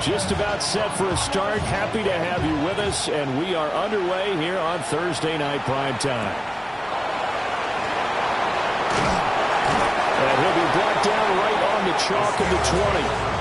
Just about set for a start. Happy to have you with us, and we are underway here on Thursday Night Primetime. And he'll be brought down right on the chalk of the 20.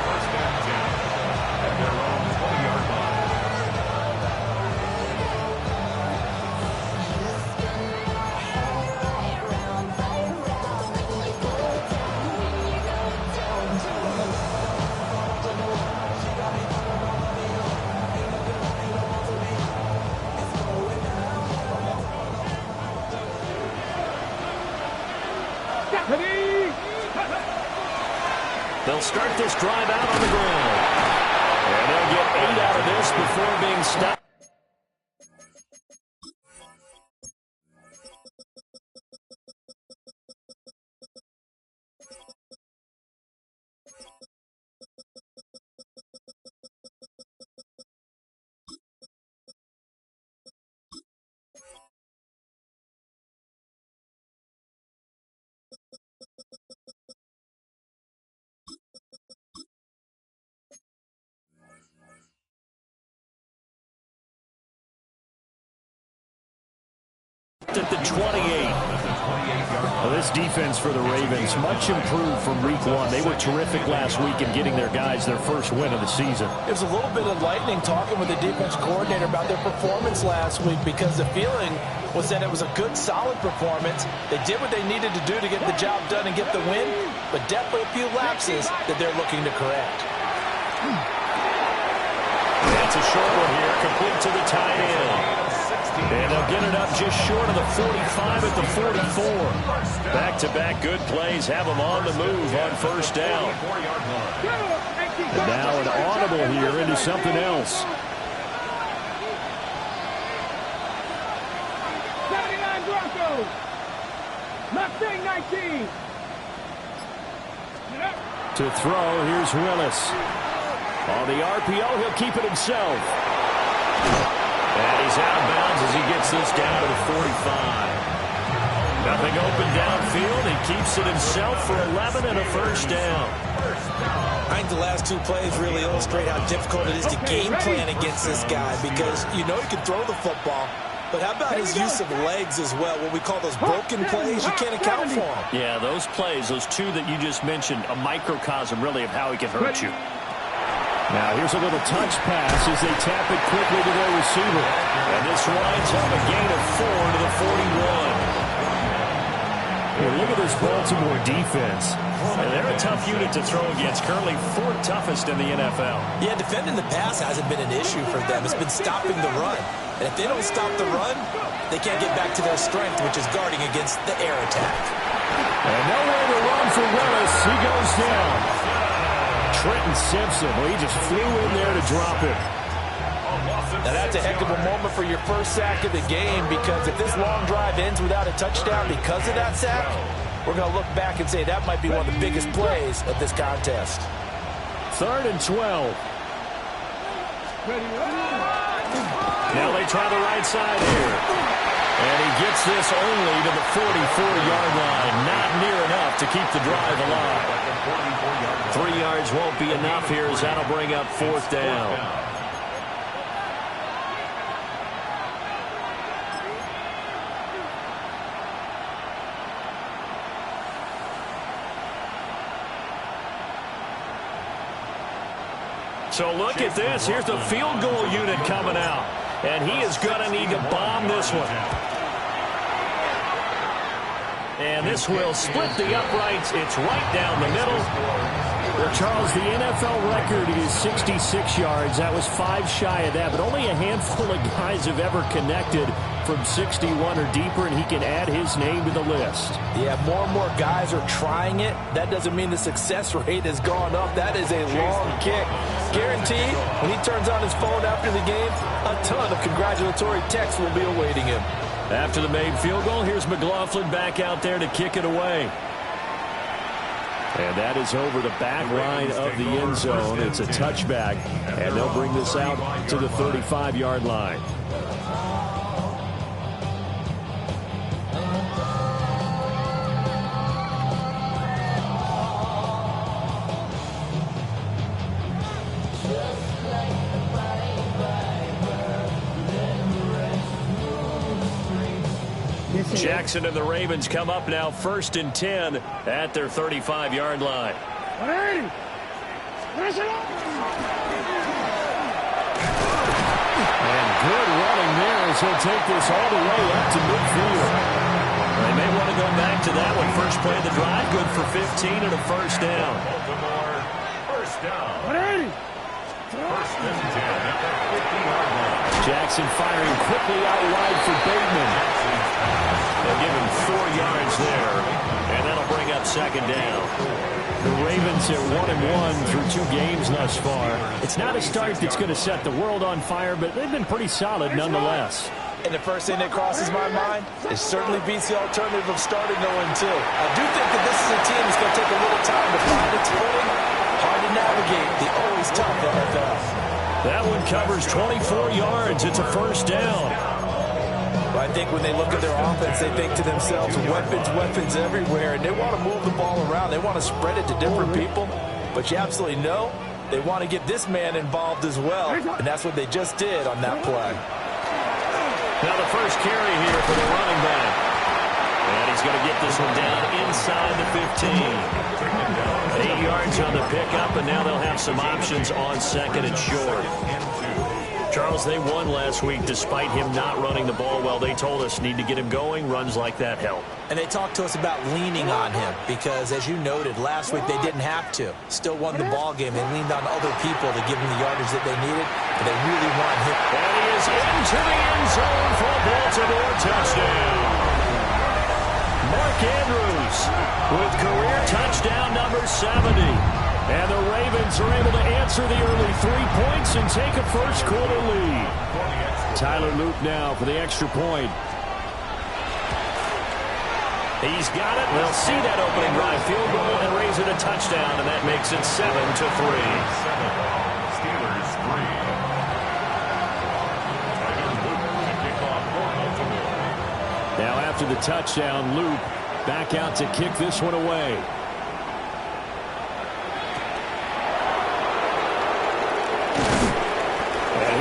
They'll start this drive out on the ground. And they'll get 8 out of this before being stopped. At the 28. Well, this defense for the Ravens, much improved from week 1. They were terrific last week in getting their guys their first win of the season. It was a little bit enlightening talking with the defense coordinator about their performance last week, because the feeling was that it was a good, solid performance. They did what they needed to do to get the job done and get the win, but definitely a few lapses that they're looking to correct. That's a short one here, complete to the tight end. And they'll get it up just short of the 45 at the 44. Back-to-back good plays have them on the move on first down. And now an audible here into something else. 79 Broncos. Mustang 19. To throw, here's Willis. On the RPO, he'll keep it himself. And he's out of bounds as he gets this down to the 45. Nothing open downfield. He keeps it himself for 11 and a first down. I think the last 2 plays really illustrate how difficult it is to game plan against this guy, because you know he can throw the football, but how about his use of legs as well? What we call those broken plays, you can't account for them. Yeah, those plays, those 2 that you just mentioned, a microcosm really of how he can hurt you. Now here's a little touch pass as they tap it quickly to their receiver. And this winds up a gain of 4 to the 41. Here, look at this Baltimore defense. And they're a tough unit to throw against, currently 4th toughest in the NFL. Yeah, defending the pass hasn't been an issue for them. It's been stopping the run. And if they don't stop the run, they can't get back to their strength, which is guarding against the air attack. And nowhere to run for Willis. He goes down. Trenton Simpson, well, he just flew in there to drop it. Now that's a heck of a moment for your first sack of the game, because if this long drive ends without a touchdown because of that sack, we're going to look back and say that might be one of the biggest plays of this contest. 3rd and 12. Now they try the right side here. And he gets this only to the 44-yard line. Not near enough to keep the drive alive. 3 yards won't be enough here, as that'll bring up 4th down. So look at this. Here's the field goal unit coming out. And he is going to need to bomb this one. And this will split the uprights. It's right down the middle. Well, Charles, the NFL record is 66 yards. That was 5 shy of that, but only a handful of guys have ever connected from 61 or deeper, and he can add his name to the list. Yeah, more and more guys are trying it. That doesn't mean the success rate has gone up. That is a long kick. Guaranteed, when he turns on his phone after the game, a ton of congratulatory texts will be awaiting him. After the made field goal, here's McLaughlin back out there to kick it away. And that is over the back line of the end zone. It's a touchback, and they'll bring this out to the 35-yard line. Jackson and the Ravens come up now 1st and 10 at their 35-yard line. And good running there as he'll take this all the way up to midfield. They may want to go back to that one. First play of the drive, good for 15 and a first down. Baltimore, first down. First and 10 at the 50-yard line. Jackson firing quickly out wide for Bateman. They'll give him 4 yards there, and that'll bring up second down. The Ravens are 1-1 through 2 games thus far. It's not a start that's going to set the world on fire, but they've been pretty solid nonetheless. And the first thing that crosses my mind is certainly beats the alternative of starting 0-2. I do think that this is a team that's going to take a little time to find its footing. Hard to navigate the always tough NFL. That one covers 24 yards. It's a first down. I think when they look at their offense, they think to themselves, weapons everywhere, and they want to move the ball around. They want to spread it to different people, but you absolutely know they want to get this man involved as well, and that's what they just did on that play. Now the first carry here for the running back. And he's going to get this one down inside the 15. 8 yards on the pickup, and now they'll have some options on second and short. Charles, they won last week despite him not running the ball well. They told us need to get him going. Runs like that help. And they talked to us about leaning on him because, as you noted, last week they didn't have to. Still won the ball game. They leaned on other people to give him the yardage that they needed, but they really want him. And he is into the end zone for a Baltimore touchdown. Mark Andrews with career touchdown number 70. And the Ravens are able to answer the early 3 points and take a first-quarter lead. Tyler Luke now for the extra point. He's got it. They'll see that opening drive field goal and raise it a touchdown, and that makes it 7-3. Steelers 3. Now after the touchdown, Luke back out to kick this one away.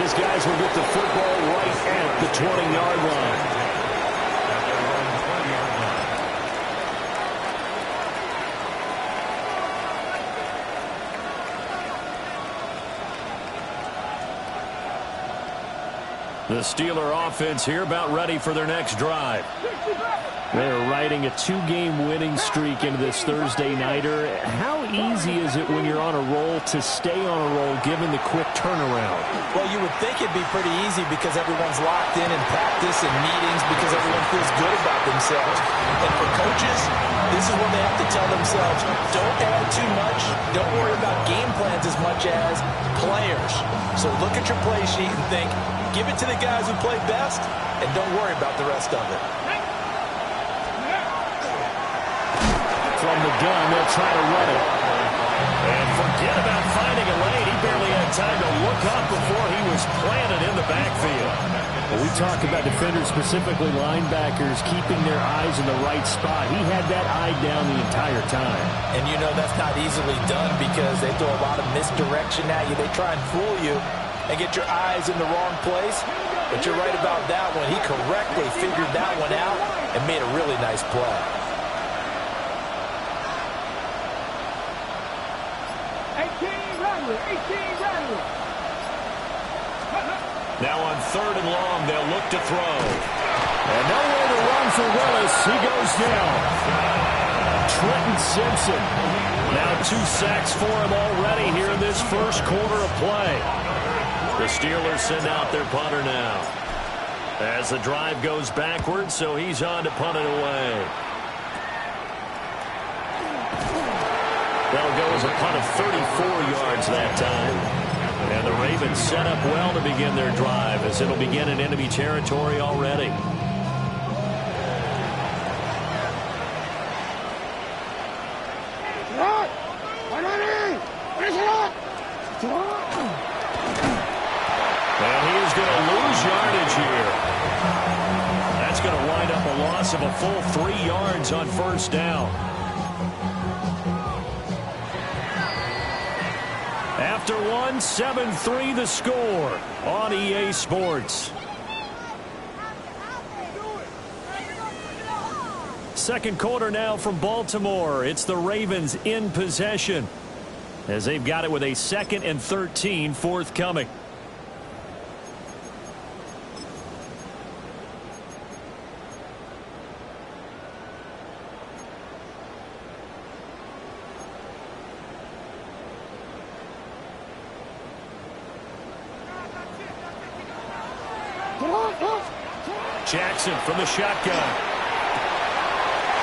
His guys will get the football right at the 20-yard line. The Steeler offense here about ready for their next drive. They're riding a 2-game winning streak into this Thursday nighter. How easy is it when you're on a roll to stay on a roll given the quick turnaround? Well, you would think it'd be pretty easy because everyone's locked in practice and meetings because everyone feels good about themselves. And for coaches, this is what they have to tell themselves. Don't add too much. Don't worry about game plans as much as players. So look at your play sheet and think, give it to the guys who play best, and don't worry about the rest of it. From the gun, they'll try to run it. And forget about finding a lane. He barely had time to look up before he was planted in the backfield. Well, we talk about defenders, specifically linebackers, keeping their eyes in the right spot. He had that eye down the entire time. And you know that's not easily done because they throw a lot of misdirection at you. They try and fool you and get your eyes in the wrong place. But you're right about that one. He correctly figured that one out and made a really nice play. Now on 3rd and long, they'll look to throw. And nowhere to run for Willis. He goes down. Trenton Simpson. Now 2 sacks for him already here in this first quarter of play. The Steelers send out their punter now. As the drive goes backwards, so he's on to punt it away. That'll go as a punt of 34 yards that time. And the Ravens set up well to begin their drive as it'll begin in enemy territory already. And he is going to lose yardage here. That's going to wind up a loss of a full 3 yards on first down. After 7-3 the score on EA Sports. second quarter now from Baltimore. It's the Ravens in possession as they've got it with a 2nd and 13 forthcoming. Jackson from the shotgun.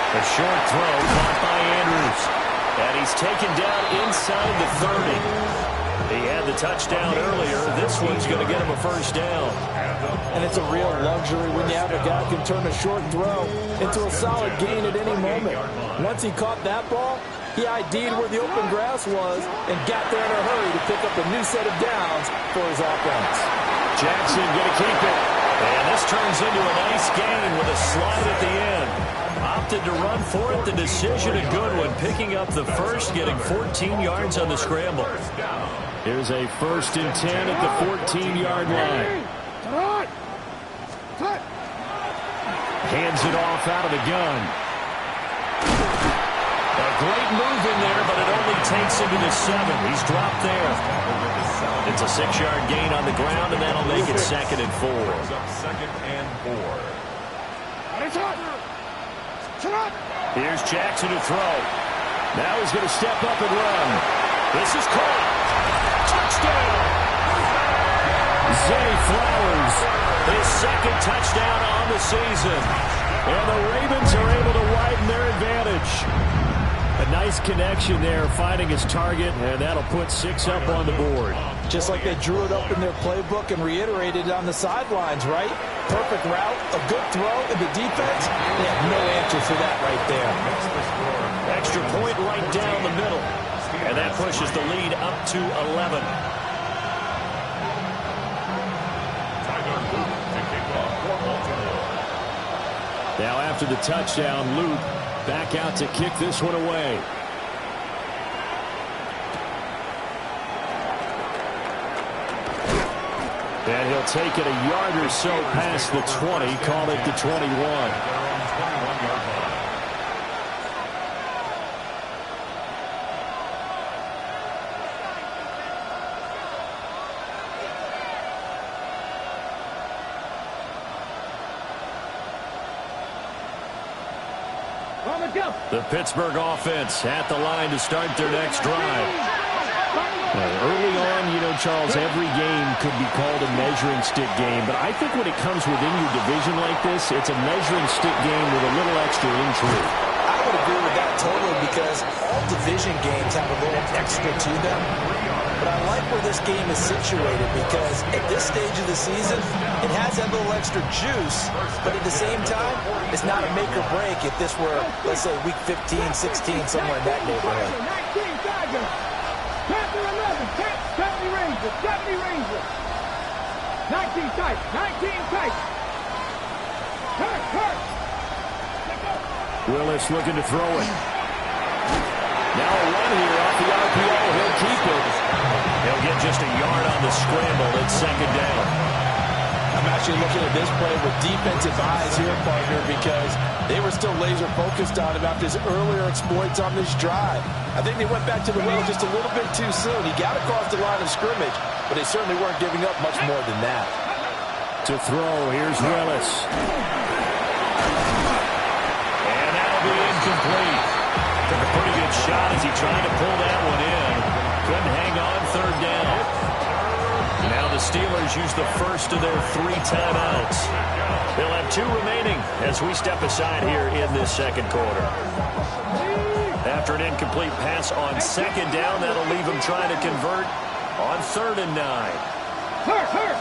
A short throw caught by Andrews. And he's taken down inside the 30. He had the touchdown earlier. This one's going to get him a first down. And it's a real luxury when you have a guy who can turn a short throw into a solid gain at any moment. Once he caught that ball, he ID'd where the open grass was and got there in a hurry to pick up a new set of downs for his offense. Jackson going to keep it. And this turns into a nice gain with a slide at the end. Opted to run for it. The decision a good one. Picking up the first, getting 14 yards on the scramble. Here's a 1st and 10 at the 14-yard line. Hands it off out of the gun. A great move in there, but it only takes him to the 7. He's dropped there. It's a 6-yard gain on the ground, and that'll make it 2nd and 4. 2nd and 4. Here's Jackson to throw. Now he's going to step up and run. This is caught. Touchdown! Zay Flowers, his 2nd touchdown on the season. And the Ravens are able to widen their advantage. A nice connection there, finding his target, and that'll put 6 up on the board. Just like they drew it up in their playbook and reiterated it on the sidelines, right? Perfect route, a good throw, and the defense, they have no answer for that right there. Extra point right down the middle. And that pushes the lead up to 11. Now after the touchdown, Luke back out to kick this one away. And he'll take it a yard or so past the 20, call it the 21. The Pittsburgh offense at the line to start their next drive. Early on, you know, Charles, every game could be called a measuring stick game, but I think when it comes within your division like this, it's a measuring stick game with a little extra intrigue. I would agree with that totally because all division games have a little extra to them. But I like where this game is situated because at this stage of the season, it has that little extra juice, but at the same time, it's not a make or break if this were, let's say, week 15, 16, somewhere in that neighborhood. 19 Tigers. Panther 11. Company Rangers. Company Rangers. 19 tight. 19 tight. Hurt. Willis looking to throw it. Now a run here off the RPO. He'll keep it. He'll get just a yard on the scramble. It's 2nd down. I'm actually looking at this play with defensive eyes here, partner, because they were still laser focused on him after his earlier exploits on this drive. I think they went back to the well just a little bit too soon. He got across the line of scrimmage, but they certainly weren't giving up much more than that. To throw, here's Willis. And that'll be incomplete. Took a pretty good shot as he tried to pull that one in. Couldn't hang on 3rd down. Now the Steelers use the first of their 3 timeouts. They'll have 2 remaining as we step aside here in this 2nd quarter. After an incomplete pass on 2nd down, that'll leave them trying to convert on 3rd and 9. Hurt.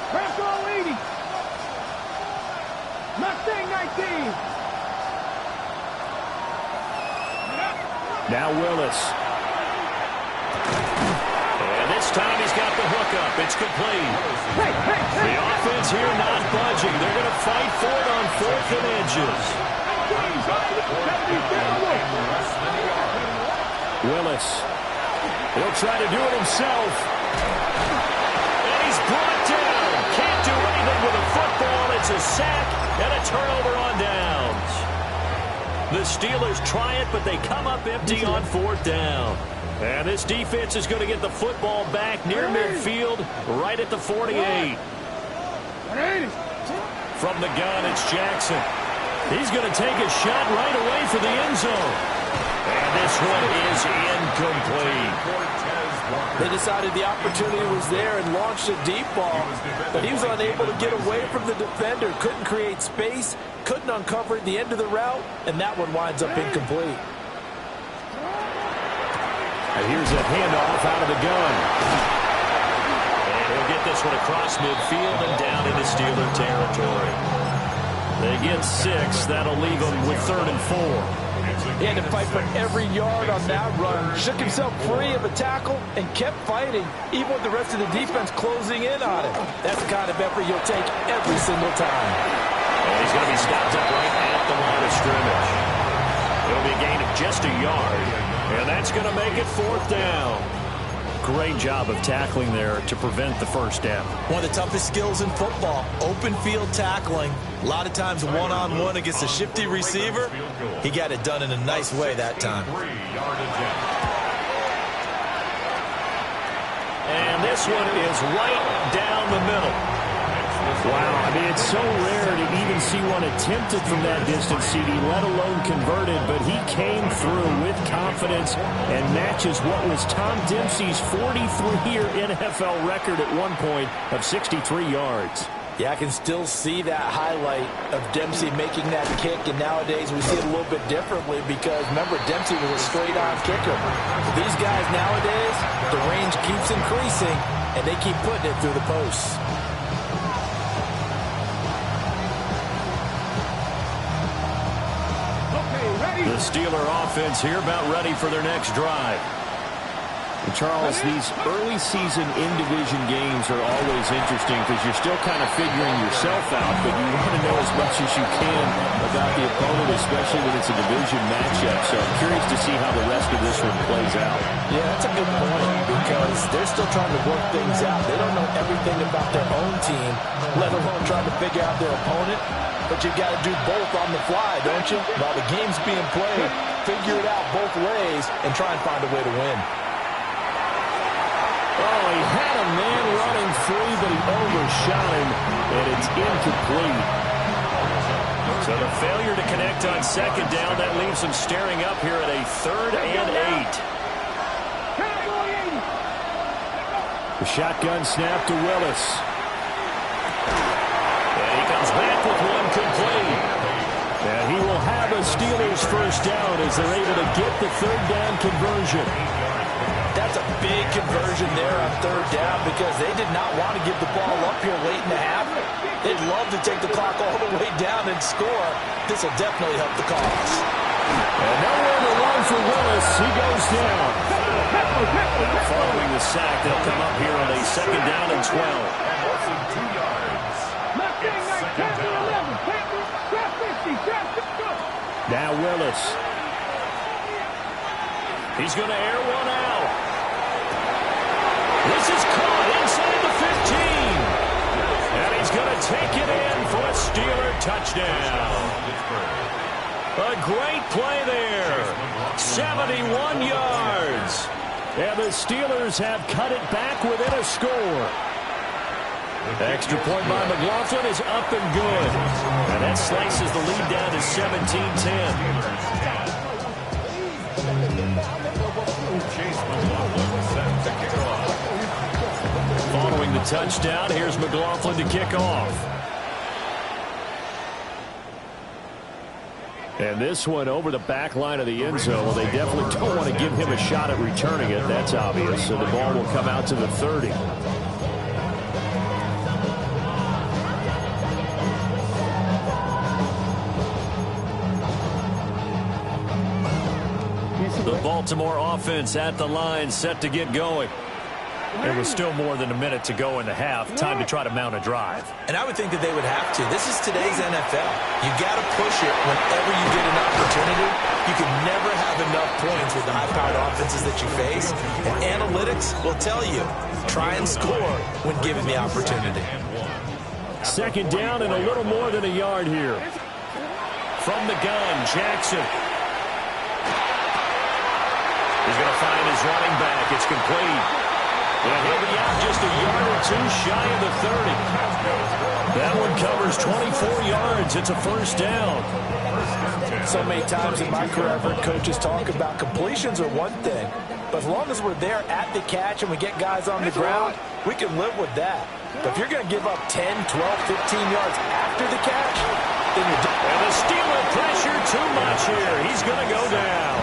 Press all 80. Mustang 19. Now Willis. And this time he's got the hookup. It's complete. The offense here not budging. They're going to fight for it on 4th and inches. Willis. He'll try to do it himself. And he's brought down. Can't do anything with a football. It's a sack and a turnover on downs. The Steelers try it, but they come up empty on 4th down. And this defense is going to get the football back near midfield, right at the 48. From the gun, it's Jackson. He's going to take a shot right away for the end zone. And this one is incomplete. They decided the opportunity was there and launched a deep ball, but he was unable to get away from the defender, couldn't create space, couldn't uncover the end of the route, and that one winds up incomplete. And here's a handoff out of the gun. And he'll get this one across midfield and down into Steeler territory. They get 6. That'll leave them with 3rd and 4. He had to fight for every yard on that run. Shook himself free of a tackle and kept fighting, even with the rest of the defense closing in on him. That's the kind of effort you'll take every single time. And he's going to be stopped up right at the line of scrimmage. It'll be a gain of just a yard. And that's going to make it 4th down. Great job of tackling there to prevent the first down. One of the toughest skills in football, open field tackling. A lot of times one-on-one against a shifty receiver. He got it done in a nice way that time. And this one is right down the middle. Wow, I mean, it's so rare to even see one attempted from that distance, CD, let alone converted, but he came through with confidence and matches what was Tom Dempsey's 43-year NFL record at one point of 63 yards. Yeah, I can still see that highlight of Dempsey making that kick, and nowadays we see it a little bit differently because, remember, Dempsey was a straight-on kicker. But these guys nowadays, the range keeps increasing, and they keep putting it through the posts. The Steeler offense here about ready for their next drive. And Charles, these early season in-division games are always interesting because you're still kind of figuring yourself out, but you want to know as much as you can about the opponent, especially when it's a division matchup. So I'm curious to see how the rest of this one plays out. Yeah, that's a good point because they're still trying to work things out. They don't know everything about their own team, let alone trying to figure out their opponent. But you've got to do both on the fly, don't you? While the game's being played, figure it out both ways and try and find a way to win. Oh, he had a man running free, but he overshot him, and it's incomplete. So the failure to connect on 2nd down, that leaves them staring up here at a 3rd and 8. The shotgun snap to Willis. And he comes back with one complete. And he will have a Steelers first down as they're able to get the 3rd down conversion. That's a big conversion there on 3rd down because they did not want to give the ball up here late in the half. They'd love to take the clock all the way down and score. This will definitely help the cause. And nowhere to run for Willis. He goes down. Following the sack, they'll come up here on a 2nd down and 12. Now Willis. He's going to air one out. This is caught inside the 15. And he's going to take it in for a Steeler touchdown. A great play there. 71 yards. And the Steelers have cut it back within a score. Extra point by McLaughlin is up and good. And that slices the lead down to 17-10. Following the touchdown, here's McLaughlin to kick off. And this one over the back line of the end zone. Well, they definitely don't want to give him a shot at returning it. That's obvious. So the ball will come out to the 30. The Baltimore offense at the line, set to get going. There was still more than a minute to go in the half. Time to try to mount a drive. And I would think that they would have to. This is today's NFL. You got to push it whenever you get an opportunity. You can never have enough points with the high-powered offenses that you face. And analytics will tell you, try and score when given the opportunity. 2nd down and a little more than a yard here. from the gun. Jackson. He's going to find his running back. It's complete. And he'll be out just a yard or two shy of the 30. That one covers 24 yards. It's a first down. So many times in my career, I've heard coaches talk about completions are one thing. But as long as we're there at the catch and we get guys on the ground, we can live with that. But if you're going to give up 10, 12, 15 yards after the catch, then you're done. And the Steeler pressure too much here. He's going to go down.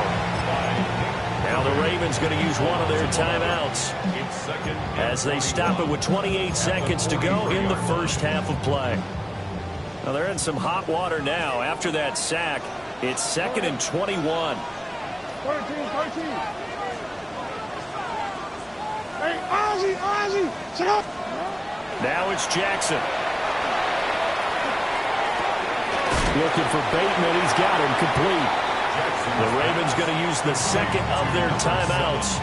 Now the Ravens going to use one of their timeouts as they stop it with 28 seconds to go in the first half of play. Now they're in some hot water now. After that sack, it's 2nd and 21. 13. Hey, Ozzie, sit up. Now it's Jackson. Looking for Bateman. He's got him complete. The Ravens going to use the second of their timeouts.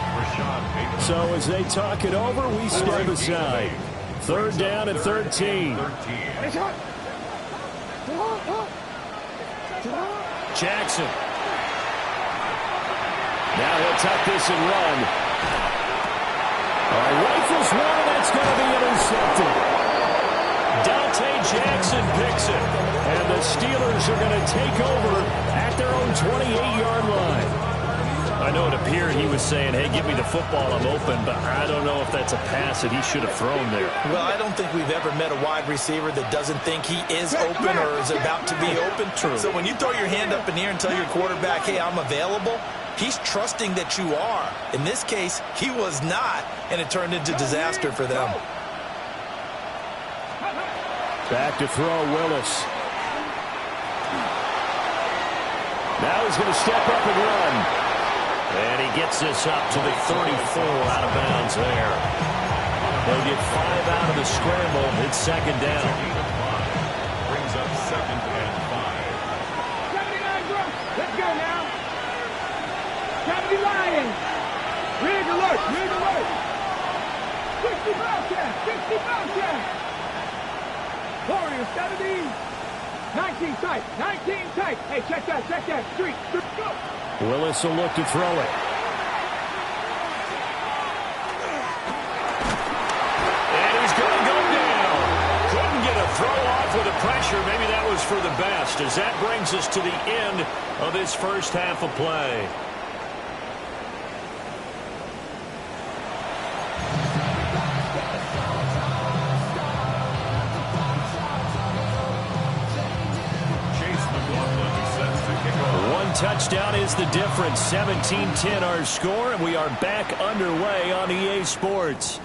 So as they talk it over, we step aside. 3rd down and 13. Jackson. Now he'll tuck this and run. Rifles one, that's going to be intercepted. Dante Jackson picks it. And the Steelers are going to take over at their own 28-yard line. I know it appeared he was saying, hey, give me the football, I'm open, but I don't know if that's a pass that he should have thrown there. Well, I don't think we've ever met a wide receiver that doesn't think he is open or is about to be open. True. So when you throw your hand up in the air and tell your quarterback, hey, I'm available, he's trusting that you are. In this case, he was not, and it turned into disaster for them. Back to throw, Willis. Now he's going to step up and run. And he gets this up to the 34 out of bounds there. They'll get 5 out of the scramble. It's 2nd down. Brings up 2nd and 5. 79 drop. Let's go now. 70 Lions. Rig alert. 60 Bobcats. Warriors, 70. 19 tight. Hey, check that. Street. Go. Willis will look to throw it. And he's going to go down. Couldn't get a throw off with the pressure. Maybe that was for the best, as that brings us to the end of this first half of play. Touchdown is the difference. 17-10 our score, and we are back underway on EA Sports.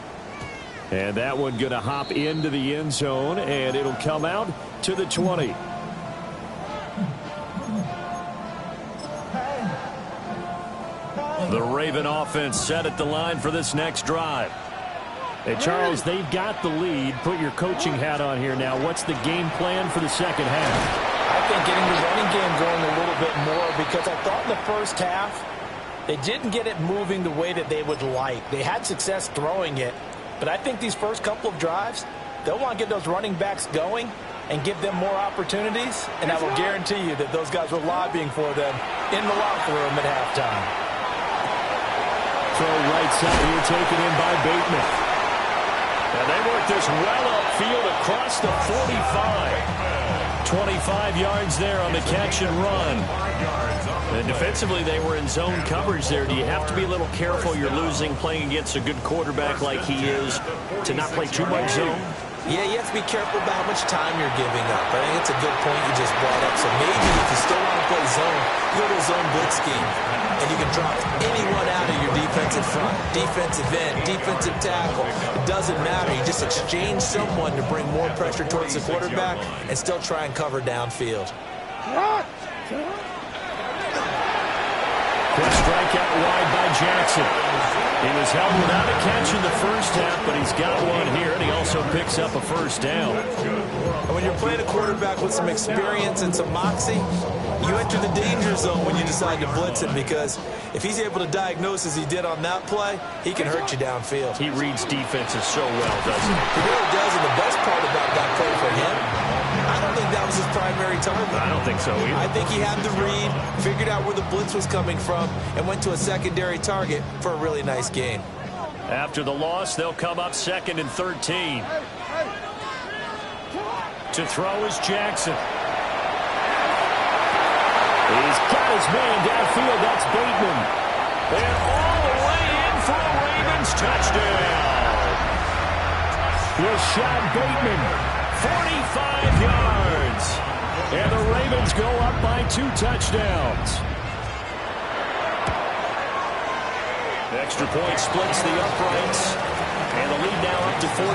And that one going to hop into the end zone, and it'll come out to the 20. The Raven offense set at the line for this next drive. Hey, Charles, they've got the lead. Put your coaching hat on here now. What's the game plan for the second half? I think getting the running game going a little bit more, because I thought in the first half they didn't get it moving the way that they would like. They had success throwing it, but I think these first couple of drives, they'll want to get those running backs going and give them more opportunities, and I will guarantee you that those guys were lobbying for them in the locker room at halftime. Throw right side here, taken in by Bateman. And they work this well upfield across the 45. 25 yards there on the catch and run. And defensively, they were in zone coverage there. Do you have to be a little careful? You're losing, playing against a good quarterback like he is, to not play too much zone? Yeah, you have to be careful about how much time you're giving up. I think it's a good point you just brought up. So maybe if you still want to play zone, go to a zone blitz scheme. And you can drop anyone out of your defensive front, defensive end, defensive tackle. It doesn't matter. You just exchange someone to bring more pressure towards the quarterback and still try and cover downfield. Quick strike out wide by Jackson. He was held without a catch in the first half, but he's got one here, and he also picks up a first down. And when you're playing a quarterback with some experience and some moxie, you enter the danger zone when you decide to blitz him, because if he's able to diagnose as he did on that play, he can hurt you downfield. He reads defenses so well, doesn't he? He really does, and the best part about that play for him, I don't think that was his primary target. I don't think so either. I think he had the read, figured out where the blitz was coming from, and went to a secondary target for a really nice gain. After the loss, they'll come up 2nd and 13. To throw is Jackson. He's got his man downfield. That's Bateman. And all the way in for a Ravens touchdown. Rashad Bateman, 45 yards. And the Ravens go up by 2 touchdowns. Extra point splits the uprights. And the lead now up to 14.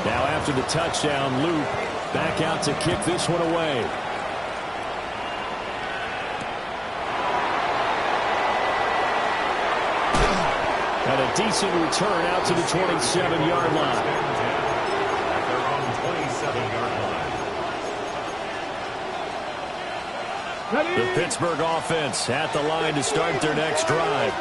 Now after the touchdown, Luke back out to kick this one away. And a decent return out to the 27-yard line. At their own 27-yard line. The Pittsburgh offense at the line to start their next drive.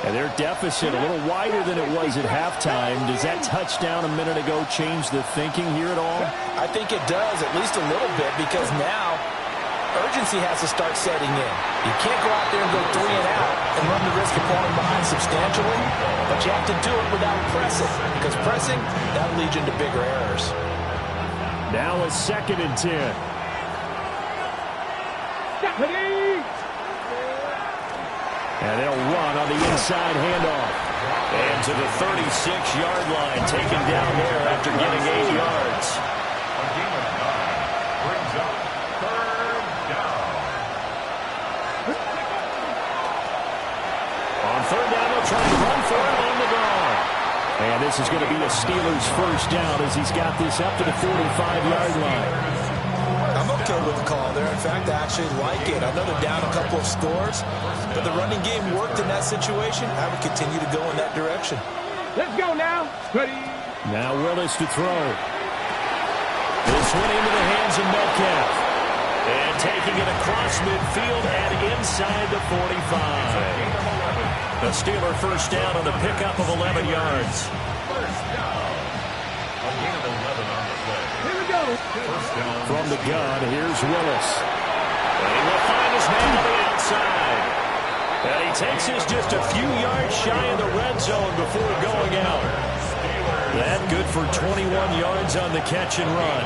And their deficit a little wider than it was at halftime. Does that touchdown a minute ago change the thinking here at all? I think it does, at least a little bit, because now urgency has to start setting in. You can't go out there and go 3 and out and run the risk of falling behind substantially, but you have to do it without pressing, because pressing, that leads you into bigger errors. Now a 2nd and 10. And they'll run on the inside handoff. And to the 36-yard line, taken down there after getting 8 yards. A gain of 9 brings up 3rd down. On 3rd down, they'll try to run for it on the ground. And this is going to be a Steelers first down as he's got this up to the 45-yard line. I'm okay with the call there. In fact, I actually like it. I know they're down a couple of scores, but the running game worked in that situation. I would continue to go in that direction. Let's go now. Ready. Now Willis to throw. This one into the hands of Metcalf. And taking it across midfield and inside the 45. The Steeler first down on the pickup of 11 yards. First down. A gain of 11 on the play. Here we go. First down. From the gun, here's Willis. And he will find his man on the outside. And he takes this just a few yards shy of the red zone before going out. That good for 21 yards on the catch and run.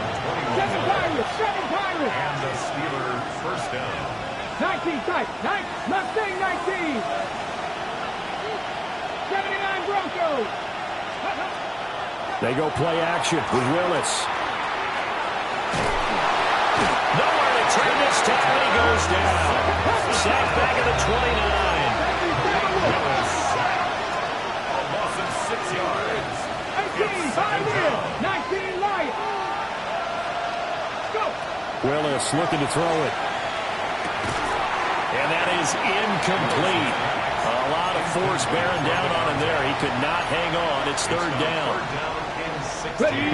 7 Pirates. 7 Pirates. And the Steelers first down. 19 tight. Mustang 19. 79 Broncos. They go play action with Willis. Nowhere to turn this time. He goes down. Sacked back at the 29. Willis sacked. A loss of 6 yards. 18 Pioneer. 19 Lions. Go. Willis looking to throw it. And that is incomplete. A lot of force bearing down on him there. He could not hang on. It's 3rd down.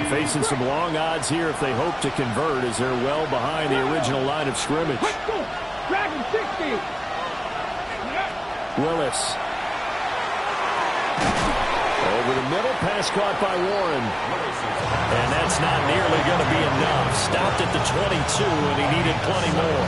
Facing some long odds here if they hope to convert as they're well behind the original line of scrimmage. Dragon 60. Willis. Over the middle, pass caught by Warren. And that's not nearly going to be enough. Stopped at the 22, and he needed plenty more.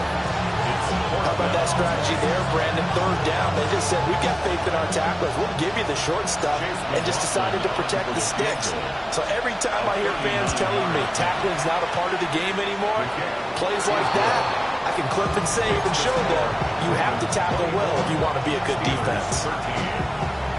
How about that strategy there, Brandon? 3rd down. They just said, we've got faith in our tacklers. We'll give you the short stuff, and just decided to protect the sticks. So every time I hear fans telling me tackling's not a part of the game anymore, plays like that, I can clip and save and show them you have to tackle well if you want to be a good defense.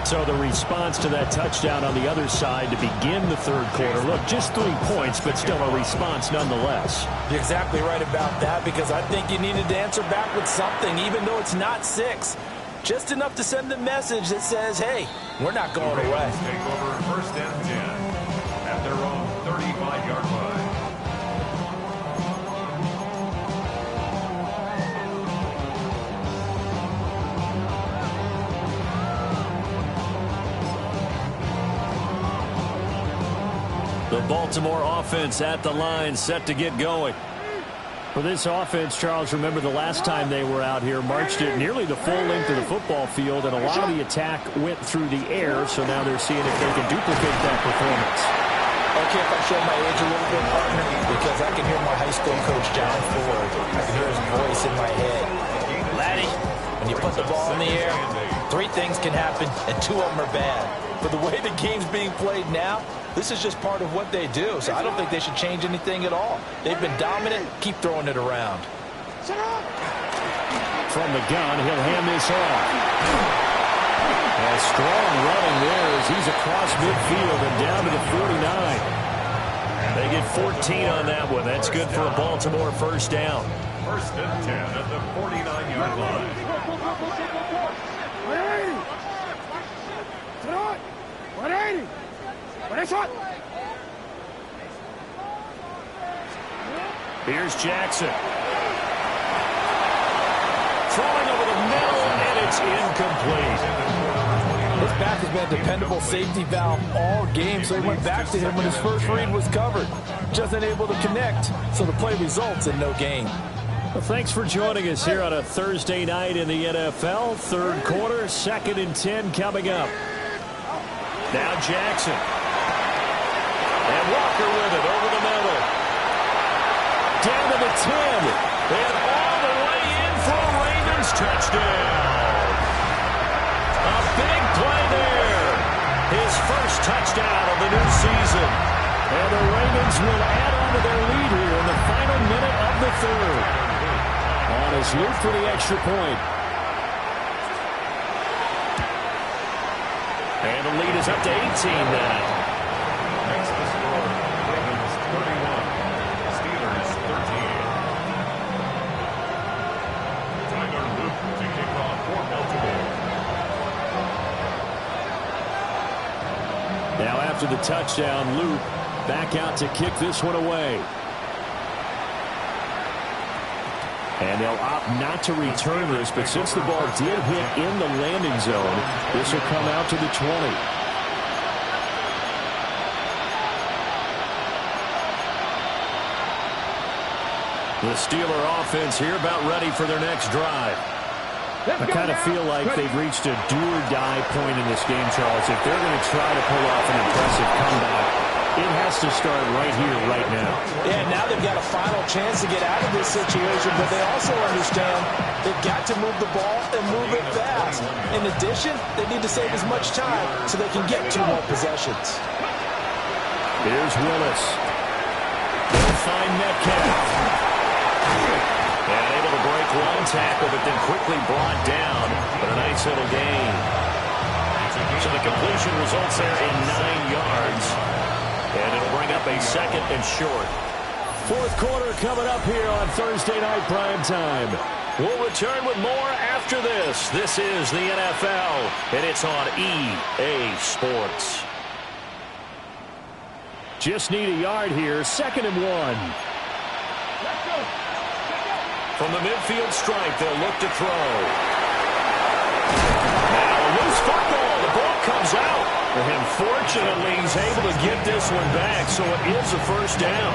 So the response to that touchdown on the other side to begin the 3rd quarter. Look, just 3 points, but still a response nonetheless. You're exactly right about that, because I think you needed to answer back with something, even though it's not 6. Just enough to send a message that says, hey, we're not going away. Take over 1st and 10 at their own 35-yard line. The Baltimore offense at the line, set to get going. For this offense, Charles, remember the last time they were out here, marched it nearly the full length of the football field, and a lot of the attack went through the air, so now they're seeing if they can duplicate that performance. Okay, if I show my age a little bit, partner, because I can hear my high school coach, John Ford. I can hear his voice in my head. Laddie, when you put the ball in the air, 3 things can happen, and 2 of them are bad. But the way the game's being played now, this is just part of what they do, so I don't think they should change anything at all. They've been dominant. Keep throwing it around. From the gun, he'll hand this off. A strong running there as he's across midfield and down to the 49. They get 14 on that one. That's good for a Baltimore first down. First and 10 at the 49-yard line. Here's Jackson. Throwing over the middle, and it's incomplete. This back has been a dependable safety valve all game, so he went back to him when his first read was covered. Just unable to connect, so the play results in no gain. Well, thanks for joining us here on a Thursday night in the NFL. Third quarter, 2nd and 10 coming up. Now Jackson. And Walker with it over the middle. Down to the 10. And all the way in for a Ravens touchdown. A big play there. His first touchdown of the new season. And the Ravens will add on to their lead here in the final minute of the third. On his loop for the extra point. And the lead is up to 18 now. Next to score, Ravens 31, Steelers 13. Tyler Luke to kick off for Baltimore. Now after the touchdown, Luke back out to kick this one away. And they'll opt not to return this, but since the ball did hit in the landing zone, this will come out to the 20. The Steeler offense here about ready for their next drive. I kind of feel like they've reached a do-or-die point in this game, Charles. If they're going to try to pull off an impressive comeback, it has to start right here, right now. Yeah, now they've got a final chance to get out of this situation, but they also understand they've got to move the ball and move it fast. In addition, they need to save as much time so they can get 2 more possessions. Here's Willis. They'll find Metcalf. And able to break one tackle, but then quickly brought down. But a nice little gain. So the completion results there in 9 yards. And it'll bring up a 2nd and short. Fourth quarter coming up here on Thursday Night Prime Time. We'll return with more after this. This is the NFL, and it's on EA Sports. Just need a yard here. 2nd and 1. From the midfield stripe, they'll look to throw. Now a loose football. The ball comes out. And fortunately, he's able to get this one back, so it is a first down.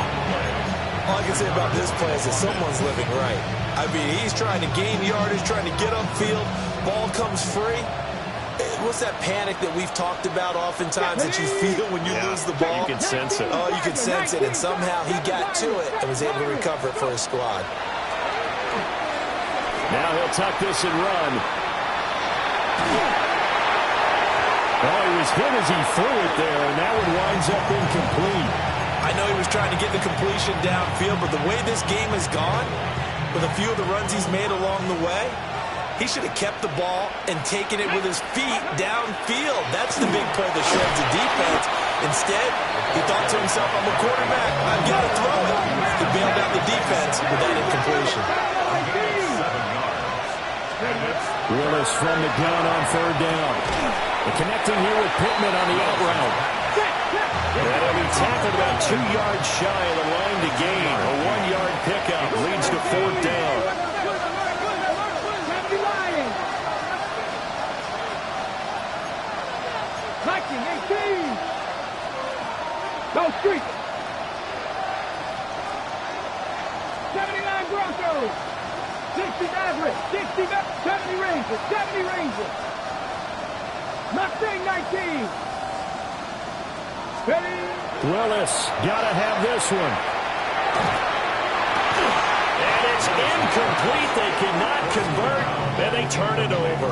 All I can say about this play is that someone's living right. I mean, he's trying to gain yardage, trying to get upfield. Ball comes free. What's that panic that we've talked about oftentimes that you feel when you lose the ball? You can sense it. Oh, you can sense it, and somehow he got to it and was able to recover it for his squad. Now he'll tuck this and run. Oh, he was hit as he threw it there, and that one winds up incomplete. I know he was trying to get the completion downfield, but the way this game has gone, with a few of the runs he's made along the way, he should have kept the ball and taken it with his feet downfield. That's the big play that shreds the defense. Instead, he thought to himself, I'm a quarterback, I've got to throw it. He bailed out the defense with that incompletion. Willis from the gun on 3rd down. And connecting here with Pittman on the out route. And he'll be tackled about 2 yards shy of the line to gain. A 1-yard pickup leads to 4th down. 19-18. Go street. 79 Gray. go. 60 Maverick, 60 Maverick, 70 Rangers, 70 Rangers. Mustang 19. Ready? Willis, gotta have this one. And it's incomplete. They cannot convert, and they turn it over.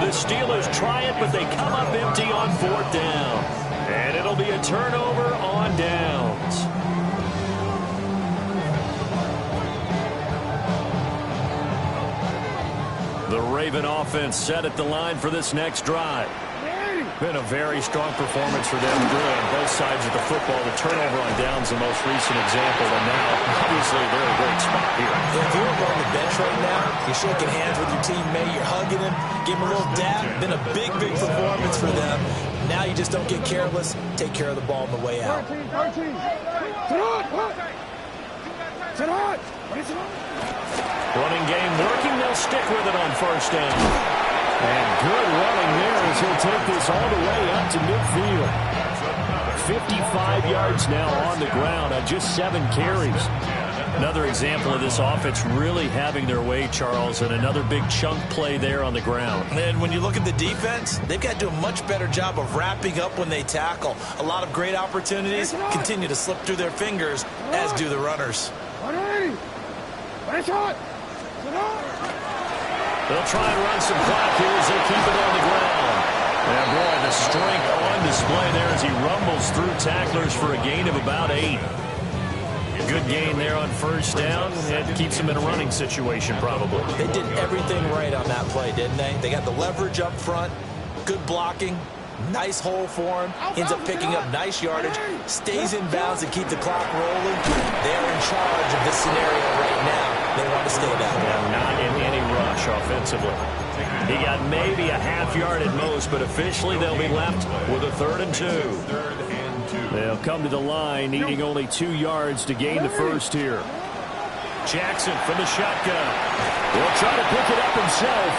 The Steelers try it, but they come up empty on 4th down. And it'll be a turnover on downs. The Raven offense set at the line for this next drive. Been a very strong performance for them, really, on both sides of the football. The turnover on downs, the most recent example, and now, obviously, they're in a great spot here. If you were on the bench right now, you're shaking hands with your teammate, you're hugging him, give him a little dab. Been a big, big performance for them. Now you just don't get careless. Take care of the ball on the way out. 13. Sit on. Running game working. They'll stick with it on 1st down. And good running there as he'll take this all the way up to midfield. 55 yards now on the ground on just 7 carries. Another example of this offense really having their way, Charles, and another big chunk play there on the ground. And when you look at the defense, they've got to do a much better job of wrapping up when they tackle. A lot of great opportunities continue to slip through their fingers, as do the runners. 180. Nice shot. They'll try and run some clock here as they keep it on the ground. And boy, the strength on display there as he rumbles through tacklers for a gain of about 8. Good gain there on 1st down. It keeps them in a running situation, probably. They did everything right on that play, didn't they? They got the leverage up front, good blocking, nice hole for him, ends up picking up nice yardage, stays in bounds to keep the clock rolling. They're in charge of this scenario right now. They want to stay that way. Not in any rush offensively. He got maybe a half yard at most, but officially they'll be left with a 3rd and 2. They'll come to the line, needing only 2 yards to gain the first here. Jackson from the shotgun. He'll try to pick it up himself.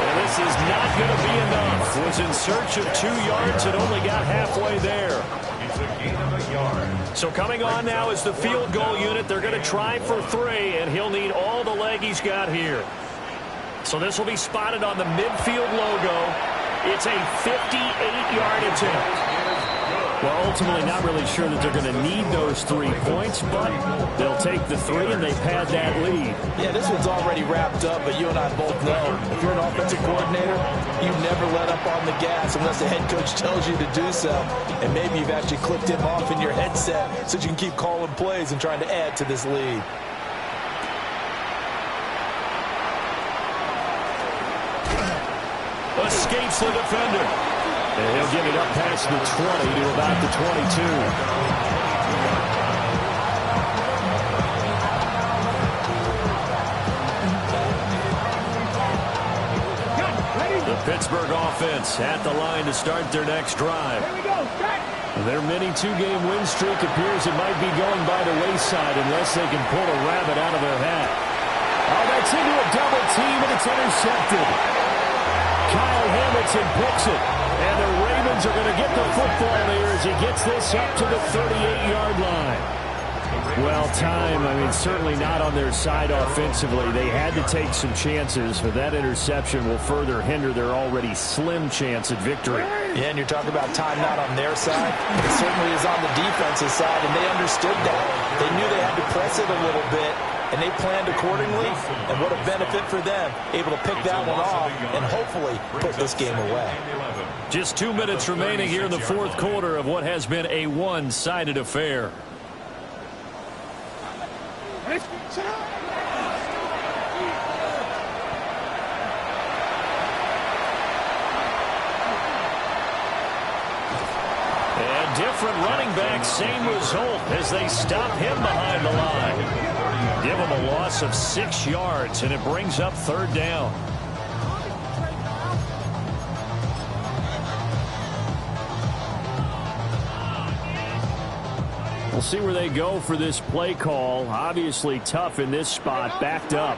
And this is not going to be enough. Was in search of 2 yards and only got halfway there. It's a gain of a yard. So coming on now is the field goal unit. They're going to try for 3, and he'll need all the leg he's got here. So this will be spotted on the midfield logo. It's a 58-yard attempt. Well, ultimately not really sure that they're going to need those 3 points, but they'll take the 3 and they pad that lead. Yeah, this one's already wrapped up, but you and I both know if you're an offensive coordinator, you never let up on the gas unless the head coach tells you to do so. And maybe you've actually clicked him off in your headset so you can keep calling plays and trying to add to this lead. Escapes the defender. And he'll get it up past the 20 to about the 22. The Pittsburgh offense at the line to start their next drive. Here we go. Back. Their mini 2-game win streak appears it might be going by the wayside unless they can pull a rabbit out of their hat. Oh, that's into a double team, and it's intercepted. Kyle Hamilton picks it, and the Ravens are going to get the football here as he gets this up to the 38-yard line. Well, time, certainly not on their side offensively. They had to take some chances, but that interception will further hinder their already slim chance at victory. Yeah, and you're talking about time not on their side. It certainly is on the defensive side, and they understood that. They knew they had to press it a little bit, and they planned accordingly, and what a benefit for them, able to pick that one off and hopefully put this game away. Just 2 minutes remaining here in the 4th quarter of what has been a one-sided affair. And different running back, same result as they stop him behind the line. Give him a loss of 6 yards, and it brings up 3rd down. We'll see where they go for this play call. Obviously tough in this spot, backed up.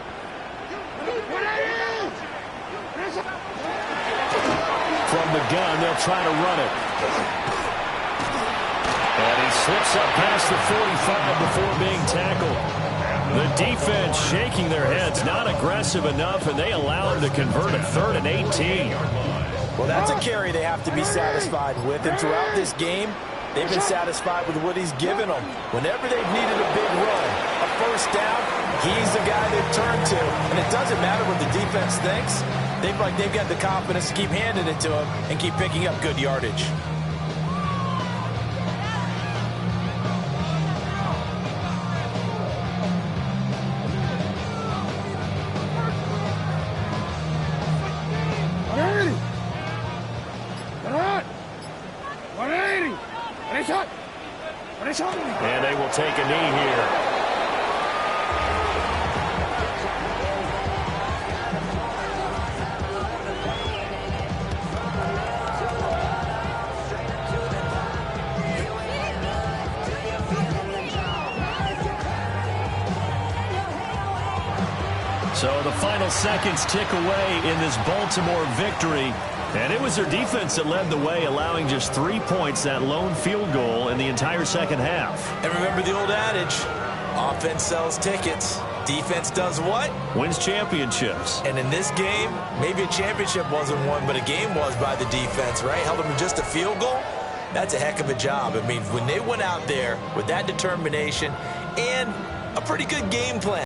From the gun, they'll try to run it. And he slips up past the 45 before being tackled. The defense shaking their heads, not aggressive enough, and they allow him to convert a 3rd and 18. Well, that's a carry they have to be satisfied with, and throughout this game, they've been satisfied with what he's given them. Whenever they've needed a big run, a first down, he's the guy they've turned to. And it doesn't matter what the defense thinks. They've got the confidence to keep handing it to him and keep picking up good yardage. And they will take a knee here. So the final seconds tick away in this Baltimore victory. And it was their defense that led the way, allowing just 3 points, that lone field goal in the entire second half. And remember the old adage, offense sells tickets. Defense does what? Wins championships. And in this game, maybe a championship wasn't won, but a game was by the defense, right? Held them to just a field goal. That's a heck of a job. I mean, when they went out there with that determination and a pretty good game plan,